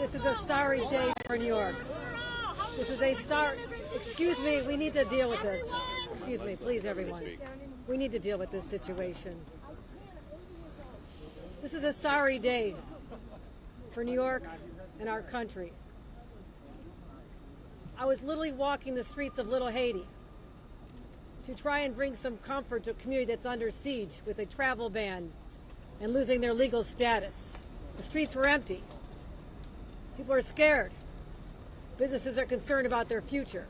This is a sorry day for New York. This is a sorry... Excuse me, we need to deal with this. Excuse me, please, everyone. We need to deal with this situation. This is a sorry day for New York and our country. I was literally walking the streets of Little Haiti to try and bring some comfort to a community that's under siege with a travel ban and losing their legal status. The streets were empty. People are scared. Businesses are concerned about their future.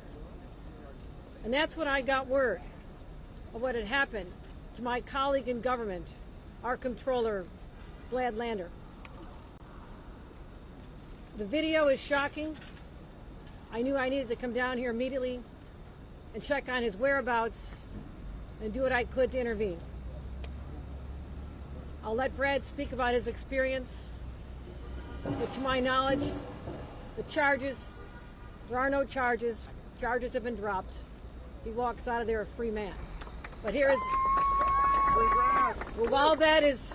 And that's when I got word of what had happened to my colleague in government, our Comptroller, Brad Lander. The video is shocking. I knew I needed to come down here immediately and check on his whereabouts and do what I could to intervene. I'll let Brad speak about his experience, but to my knowledge, the charges, there are no charges. Charges have been dropped. He walks out of there a free man. But here is, well, while that is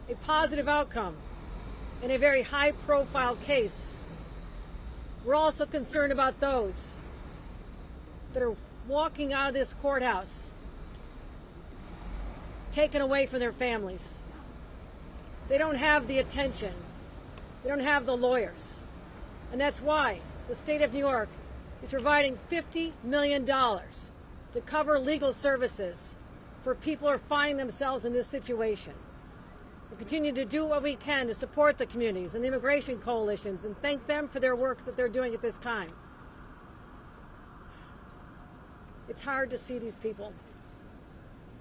a positive outcome in a very high-profile case, we're also concerned about those that are walking out of this courthouse, taken away from their families. They don't have the attention. They don't have the lawyers. And that's why the state of New York is providing $50 million to cover legal services for people who are finding themselves in this situation. We'll continue to do what we can to support the communities and the immigration coalitions and thank them for their work that they're doing at this time. It's hard to see these people,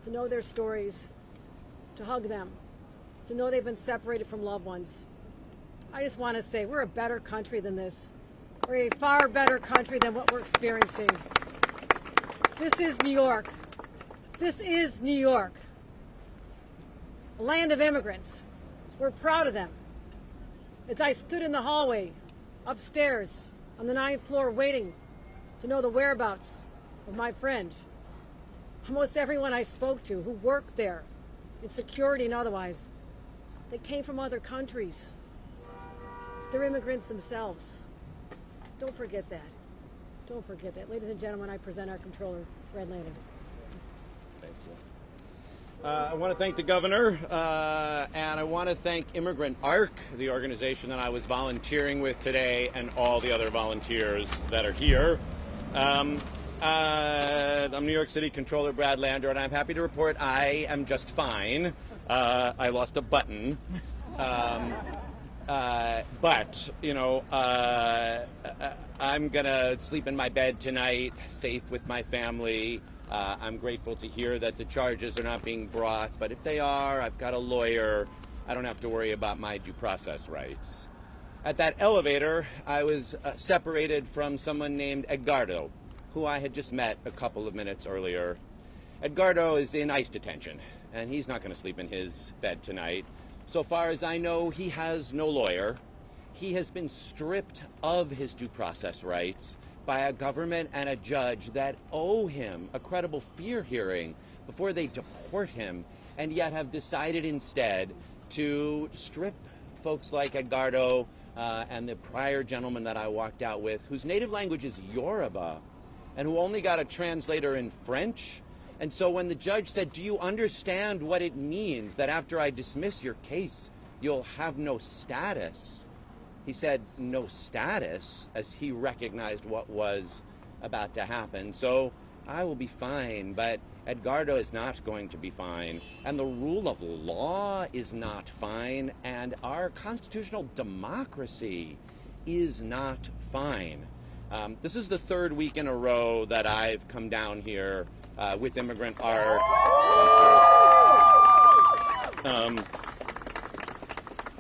to know their stories, to hug them, to know they've been separated from loved ones. I just want to say we're a better country than this. We're a far better country than what we're experiencing. This is New York. This is New York. A land of immigrants. We're proud of them. As I stood in the hallway upstairs on the 9th floor waiting to know the whereabouts of my friend, almost everyone I spoke to who worked there in security and otherwise, they came from other countries. They're immigrants themselves. Don't forget that. Don't forget that. Ladies and gentlemen, I present our Comptroller, Brad Lander. Thank you. I want to thank the governor, and I want to thank Immigrant ARC, the organization that I was volunteering with today, and all the other volunteers that are here. I'm New York City Comptroller Brad Lander, and I'm happy to report I am just fine. I lost a button. But, you know, I'm going to sleep in my bed tonight, safe with my family. I'm grateful to hear that the charges are not being brought, but if they are, I've got a lawyer. I don't have to worry about my due process rights. At that elevator, I was separated from someone named Edgardo, who I had just met a couple of minutes earlier. Edgardo is in ICE detention, and he's not going to sleep in his bed tonight. So far as I know, he has no lawyer. He has been stripped of his due process rights by a government and a judge that owe him a credible fear hearing before they deport him, and yet have decided instead to strip folks like Edgardo and the prior gentleman that I walked out with, whose native language is Yoruba, and who only got a translator in French. And so when the judge said, do you understand what it means that after I dismiss your case, you'll have no status? He said no status as he recognized what was about to happen. So I will be fine, but Edgardo is not going to be fine. And the rule of law is not fine. And our constitutional democracy is not fine. This is the third week in a row that I've come down here with Immigrant ARC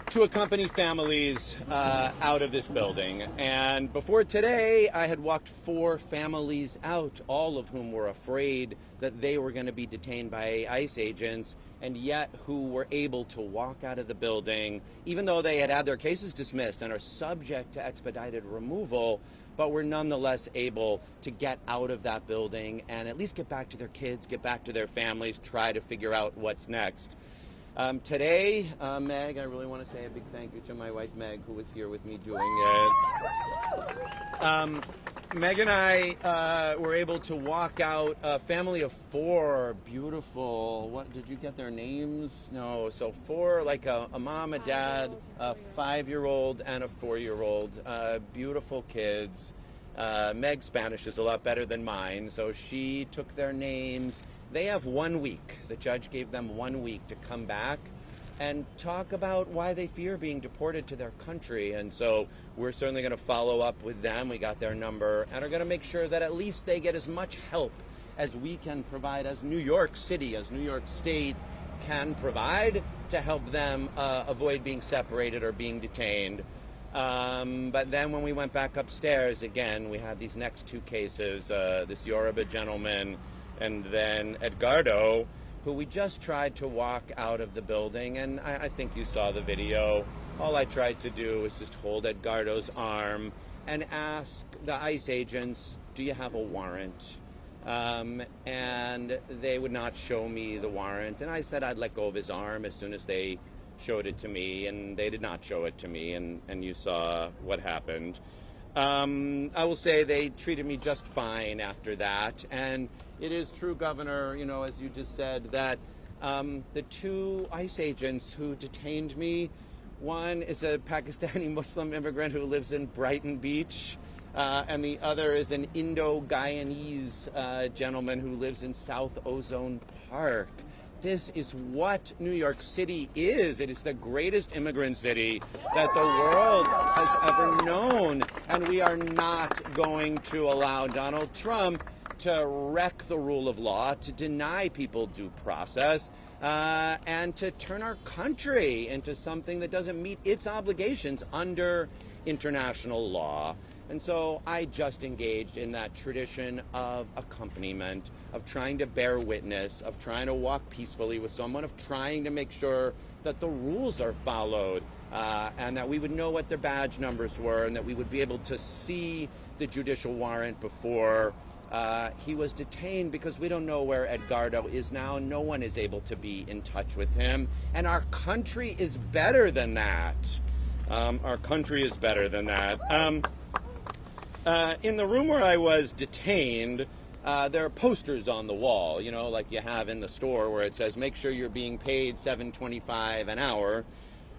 to accompany families out of this building. And before today, I had walked 4 families out, all of whom were afraid that they were going to be detained by ICE agents, and yet who were able to walk out of the building, even though they had had their cases dismissed and are subject to expedited removal, but were nonetheless able to get out of that building and at least get back to their kids, get back to their families, try to figure out what's next. Today, Meg, I really want to say a big thank you to my wife, Meg, who was here with me doing it. Meg and I were able to walk out a family of 4 beautiful, what, did you get their names? No, so 4, like a mom, a dad, a 5-year-old, and a 4-year-old. Beautiful kids. Meg's Spanish is a lot better than mine, so she took their names. They have 1 week. The judge gave them 1 week to come back and talk about why they fear being deported to their country. And so we're certainly going to follow up with them. We got their number and are going to make sure that at least they get as much help as we can provide, as New York City, as New York State can provide to help them avoid being separated or being detained. But then when we went back upstairs, again, we had these next 2 cases, this Yoruba gentleman and then Edgardo, who we just tried to walk out of the building. And I think you saw the video. All I tried to do was just hold Edgardo's arm and ask the ICE agents, do you have a warrant? And they would not show me the warrant. And I said I'd let go of his arm as soon as they showed it to me, and they did not show it to me, and you saw what happened. I will say they treated me just fine after that, and it is true, Governor, you know, as you just said, that the 2 ICE agents who detained me, one is a Pakistani Muslim immigrant who lives in Brighton Beach, and the other is an Indo-Guyanese gentleman who lives in South Ozone Park. This is what New York City is. It is the greatest immigrant city that the world has ever known. And we are not going to allow Donald Trump to wreck the rule of law, to deny people due process, and to turn our country into something that doesn't meet its obligations under international law. And so I just engaged in that tradition of accompaniment, of trying to bear witness, of trying to walk peacefully with someone, of trying to make sure that the rules are followed, and that we would know what their badge numbers were, and that we would be able to see the judicial warrant before he was detained, because we don't know where Edgardo is now. No one is able to be in touch with him. And our country is better than that. Our country is better than that. In the room where I was detained, there are posters on the wall, you know, like you have in the store, where it says, make sure you're being paid $7.25 an hour.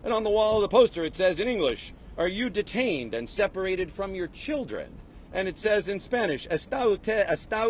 And on the wall of the poster, it says in English, are you detained and separated from your children? And it says in Spanish, está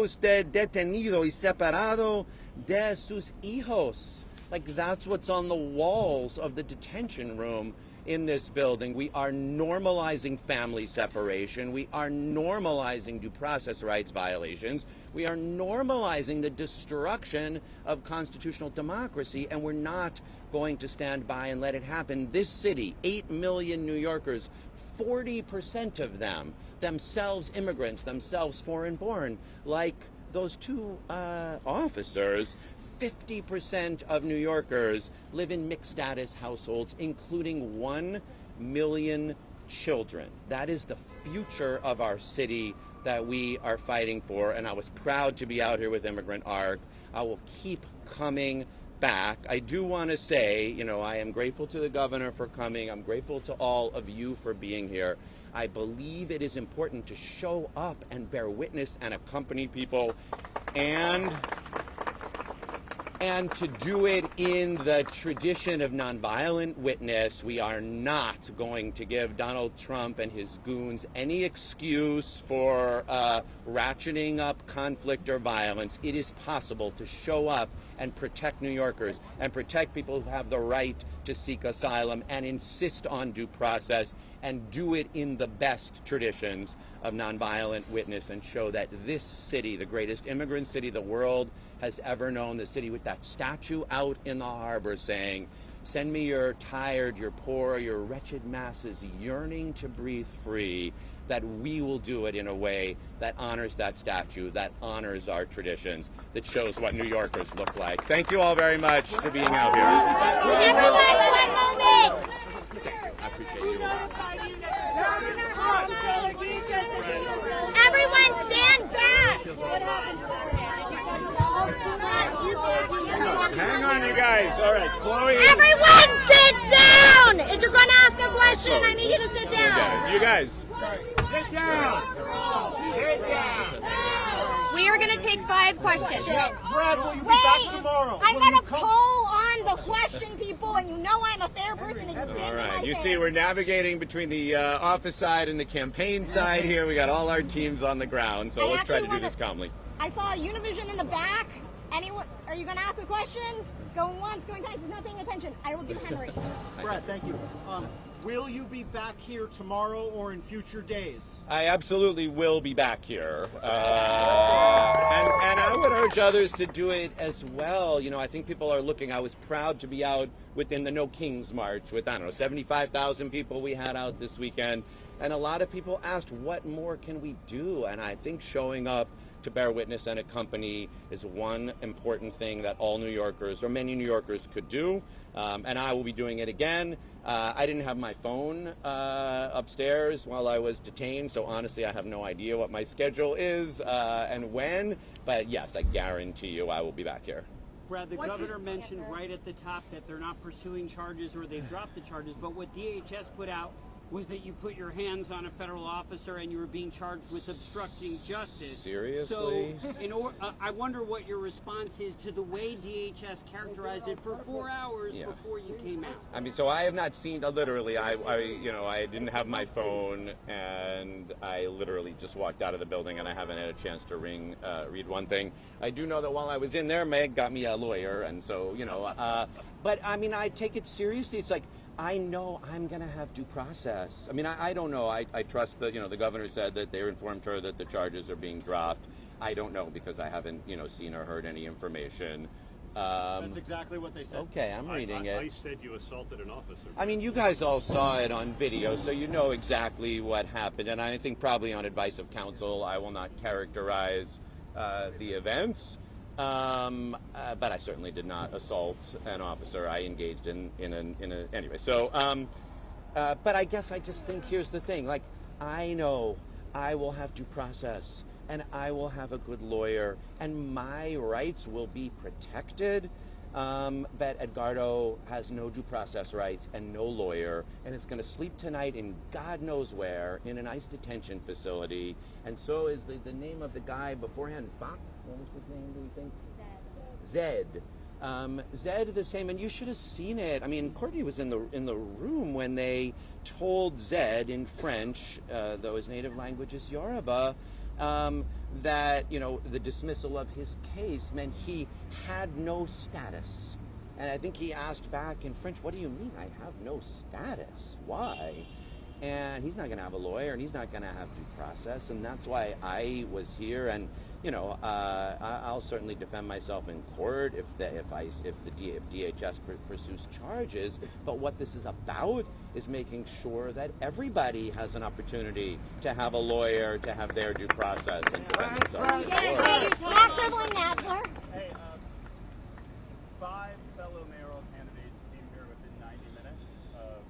usted detenido y separado de sus hijos. Like, that's what's on the walls of the detention room in this building. We are normalizing family separation. We are normalizing due process rights violations. We are normalizing the destruction of constitutional democracy, and we're not going to stand by and let it happen. This city, 8 million New Yorkers, 40% of them, themselves immigrants, themselves foreign-born, like those 2 officers. 50% of New Yorkers live in mixed-status households, including 1 million children. That is the future of our city that we are fighting for, and I was proud to be out here with Immigrant ARC. I will keep coming back. I do want to say, you know, I am grateful to the governor for coming. I'm grateful to all of you for being here. I believe it is important to show up and bear witness and accompany people, and to do it in the tradition of nonviolent witness. We are not going to give Donald Trump and his goons any excuse for ratcheting up conflict or violence. It is possible to show up and protect New Yorkers and protect people who have the right to seek asylum and insist on due process, and do it in the best traditions of nonviolent witness, and show that this city, the greatest immigrant city the world has ever known, the city with that statue out in the harbor saying, send me your tired, your poor, your wretched masses yearning to breathe free, that we will do it in a way that honors that statue, that honors our traditions, that shows what New Yorkers look like. Thank you all very much for being out here. Everyone, one moment. I appreciate you. Everyone stand back. What happened? Hang on, you guys. All right, Chloe. Everyone sit down! If you're going to ask a question, I need you to sit down. You guys. Sit down. Sit down. We are going to take 5 questions. Brad, will you be back tomorrow? I'm going to poll on the question, people, and you know I'm a fair person. And All right. You see, we're navigating between the office side and the campaign side here. We got all our teams on the ground, so let's try to do this calmly. I saw Univision in the back. Anyone? Are you going to ask a question? Going once, going twice. He's not paying attention. I will do Henry. Brad, thank you. Will you be back here tomorrow or in future days? I absolutely will be back here. And I would urge others to do it as well. You know, I think people are looking. I was proud to be out within the No Kings March with, 75,000 people we had out this weekend. And a lot of people asked, what more can we do? And I think showing up to bear witness and accompany is one important thing that all New Yorkers, or many New Yorkers, could do. And I will be doing it again. I didn't have my phone upstairs while I was detained, so honestly I have no idea what my schedule is and when, but yes, I guarantee you I will be back here. Brad, the governor mentioned right at the top that they're not pursuing charges or they've dropped the charges, but what DHS put out was that you put your hands on a federal officer and you were being charged with obstructing justice. Seriously? So, I wonder what your response is to the way DHS characterized it for 4 hours before you came out. I mean, so I have not seen, literally, I didn't have my phone, and I literally just walked out of the building, and I haven't had a chance to read one thing. I do know that while I was in there, Meg got me a lawyer, and so, but I mean, I take it seriously. It's like, I know I'm going to have due process. I mean, I don't know. I trust that, the governor said that they informed her that the charges are being dropped. I don't know because I haven't, seen or heard any information. That's exactly what they said. Okay, I'm reading it. I said you assaulted an officer. I mean, you guys all saw it on video, so you know exactly what happened. And I think probably on advice of counsel, I will not characterize the events. But I certainly did not assault an officer. I engaged anyway. So, but I guess I just think here's the thing. Like, I know I will have due process, and I will have a good lawyer, and my rights will be protected. But Edgardo has no due process rights and no lawyer, and is going to sleep tonight in God knows where in an ICE detention facility. And so is the name of the guy beforehand. Bach? What was his name, do we think? Zed. Zed the same, and you should have seen it. I mean, Courtney was in the room when they told Zed in French, though his native language is Yoruba, that the dismissal of his case meant he had no status. And I think he asked back in French, "What do you mean I have no status? Why?" And he's not going to have a lawyer, and he's not going to have due process, and that's why I was here. And I'll certainly defend myself in court if DHS pursues charges. But what this is about is making sure that everybody has an opportunity to have a lawyer, to have their due process, and defend themselves in court. Hey, 5 fellow mayoral candidates came here within 90 minutes of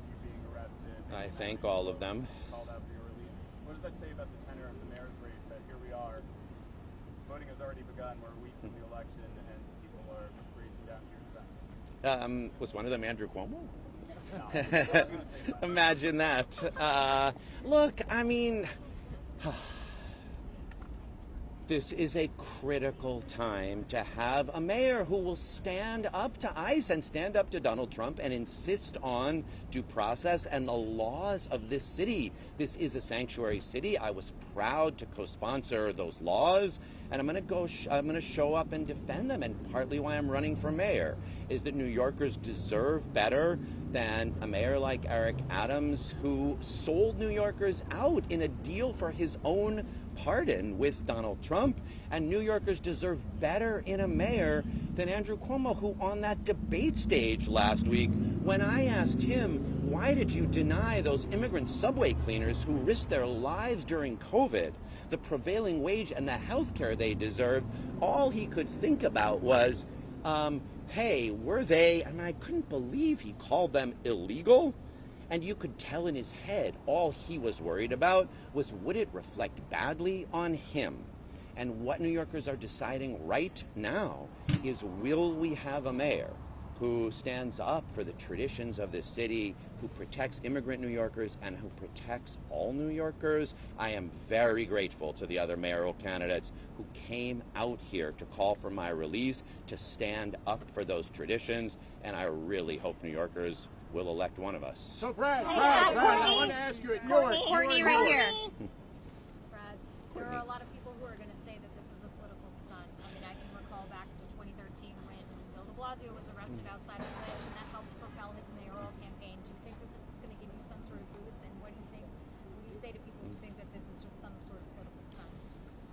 you being arrested. I thank all of them. Called out for your release. What does that say about the tenor of the mayor's race? That here we are, voting has already begun. We're a week from the election, and people are racing down here to that. Was one of them Andrew Cuomo? No. Imagine that. Look, I mean, this is a critical time to have a mayor who will stand up to ICE and stand up to Donald Trump and insist on due process and the laws of this city. This is a sanctuary city. I was proud to co-sponsor those laws, and I'm going to show up and defend them. And partly why I'm running for mayor is that New Yorkers deserve better than a mayor like Eric Adams, who sold New Yorkers out in a deal for his own pardon with Donald Trump. And New Yorkers deserve better in a mayor than Andrew Cuomo, who on that debate stage last week, when I asked him, why did you deny those immigrant subway cleaners who risked their lives during COVID the prevailing wage and the health care they deserved, all he could think about was, hey, were they, and I couldn't believe he called them illegal. And you could tell in his head all he was worried about was, would it reflect badly on him? And what New Yorkers are deciding right now is, will we have a mayor who stands up for the traditions of this city, who protects immigrant New Yorkers, and who protects all New Yorkers? I am very grateful to the other mayoral candidates who came out here to call for my release, to stand up for those traditions, and I really hope New Yorkers will elect one of us. So Brad, I want to ask you, Courtney right here. Brad, there are a lot of people who are going to say that this was a political stunt. I mean, I can recall back to 2013 when Bill de Blasio was arrested outside of Lynch, and that helped propel his mayoral campaign. Do you think that this is going to give you some sort of boost? And what do you think? What do you say to people who think that this is just some sort of political stunt?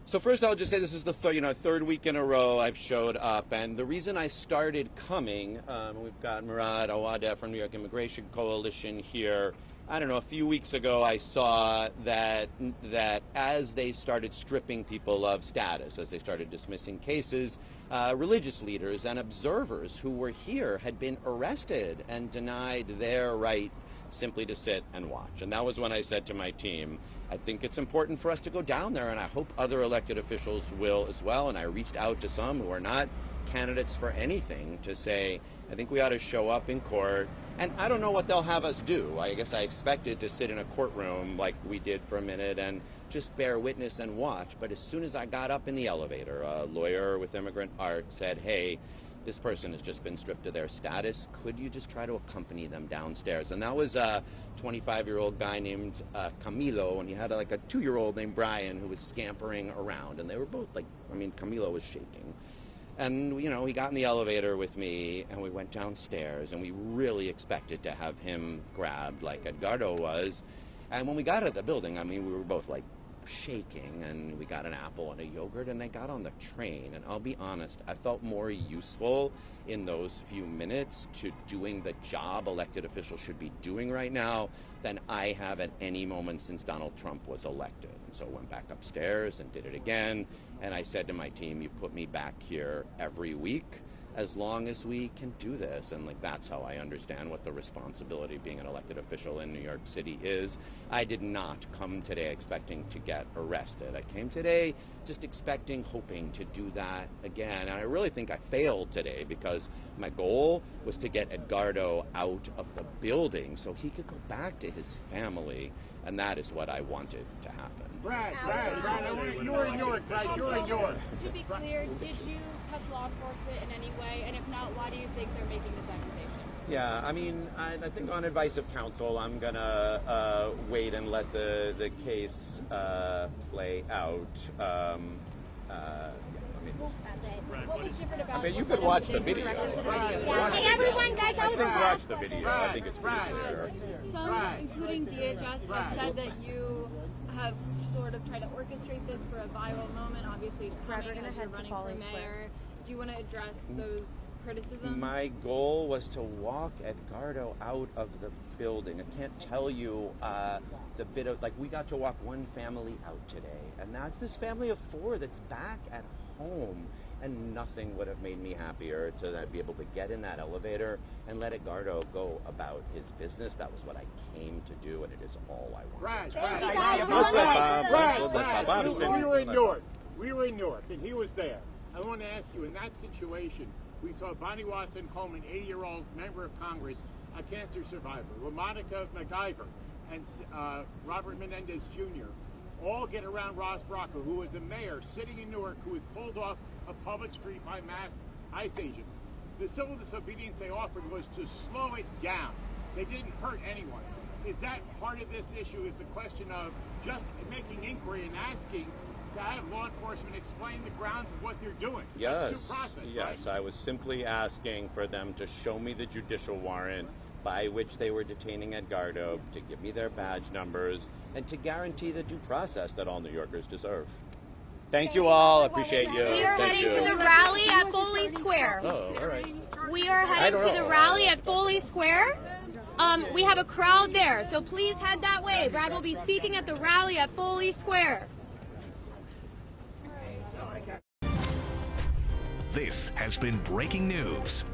So first, I'll just say this is the third week in a row I've showed up, and the reason I started coming, we've got Murad Awadeh from New York Immigration Coalition here. I don't know, a few weeks ago I saw that as they started stripping people of status, as they started dismissing cases, religious leaders and observers who were here had been arrested and denied their right simply to sit and watch. And that was when I said to my team, I think it's important for us to go down there, and I hope other elected officials will as well. And I reached out to some who are not candidates for anything to say, I think we ought to show up in court. And I don't know what they'll have us do. I guess I expected to sit in a courtroom like we did for a minute and just bear witness and watch. But as soon as I got up in the elevator, a lawyer with Immigrant Art said, hey, this person has just been stripped of their status. Could you just try to accompany them downstairs? And that was a 25-year-old guy named Camilo, and he had like a 2-year-old named Brian who was scampering around. And they were both Camilo was shaking. And, he got in the elevator with me, and we went downstairs, and we really expected to have him grabbed like Edgardo was. And when we got at the building, we were both like shaking, and we got an apple and a yogurt, and they got on the train. And I'll be honest, I felt more useful in those few minutes to doing the job elected officials should be doing right now than I have at any moment since Donald Trump was elected. And so I went back upstairs and did it again, and I said to my team, you put me back here every week as long as we can do this. And that's how I understand what the responsibility of being an elected official in New York City is. I did not come today expecting to get arrested. I came today just hoping to do that again. And I really think I failed today, because my goal was to get Edgardo out of the building so he could go back to his family. And that is what I wanted to happen. Brad, you were in Newark, right? You were in Newark. To be clear, did you touch law enforcement in any way? And if not, why do you think they're making this accusation? Yeah, I think on advice of counsel, I'm going to wait and let the case play out. What was different about you could watch the video. Hey, everyone, guys, I was Watch the video. I think it's pretty clear. Some, including DHS, have said that you have sort of tried to orchestrate this for a viral moment. Obviously, it's coming as you're running for mayor. Do you want to address those criticisms? My goal was to walk Edgardo out of the building. I can't tell you the bit of, we got to walk one family out today, and that's this family of 4 that's back at home. And nothing would have made me happier to be able to get in that elevator and let Edgardo go about his business. That was what I came to do, and it is all I wanted. Brad, we were in Newark. We were in Newark, and he was there. I want to ask you, in that situation, we saw Bonnie Watson Coleman, 80-year-old member of Congress, a cancer survivor, LaMonica MacGyver, and Robert Menendez Jr., all get around Ross Bracco, who was a mayor sitting in Newark, who was pulled off a public street by masked ICE agents. The civil disobedience they offered was to slow it down. They didn't hurt anyone. Is that part of this issue? Is the question of just making inquiry and asking to have law enforcement explain the grounds of what they're doing? Yes, That's due process, yes. right? I was simply asking for them to show me the judicial warrant by which they were detaining Edgardo, to give me their badge numbers, and to guarantee the due process that all New Yorkers deserve. Thank you all. Appreciate you. We are heading to the rally at Foley Square. Oh, all right. We are heading to the rally at Foley Square. We have a crowd there, so please head that way. Brad will be speaking at the rally at Foley Square. This has been breaking news.